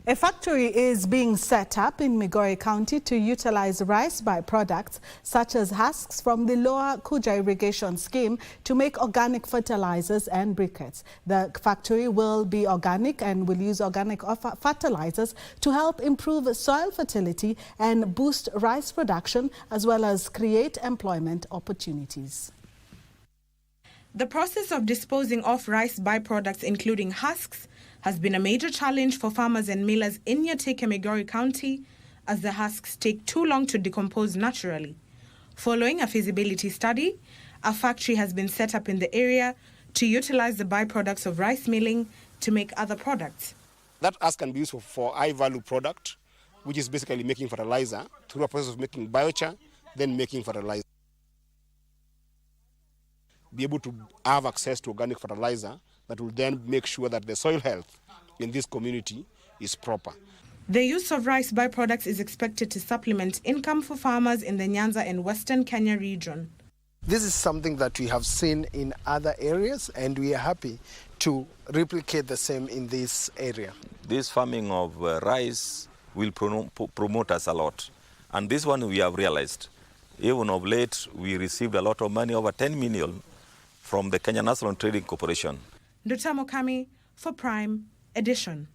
A factory is being set up in Migori County to utilize rice byproducts such as husks from the Lower Kuja Irrigation Scheme to make organic fertilizers and briquettes. The factory will be organic and will use organic fertilizers to help improve soil fertility and boost rice production, as well as create employment opportunities. The process of disposing of rice byproducts, including husks, has been a major challenge for farmers and millers in Migori County, as the husks take too long to decompose naturally. Following a feasibility study, a factory has been set up in the area to utilize the byproducts of rice milling to make other products. That husk can be used for high-value product, which is basically making fertilizer through a process of making biochar, then making fertilizer. Be able to have access to organic fertilizer that will then make sure that the soil health in this community is proper. The use of rice byproducts is expected to supplement income for farmers in the Nyanza and Western Kenya region. This is something that we have seen in other areas, and we are happy to replicate the same in this area. This farming of rice will promote us a lot. And this one we have realized. Even of late, we received a lot of money, over 10 million, from the Kenya National Trading Corporation. Ndutamo Kami for Prime Edition.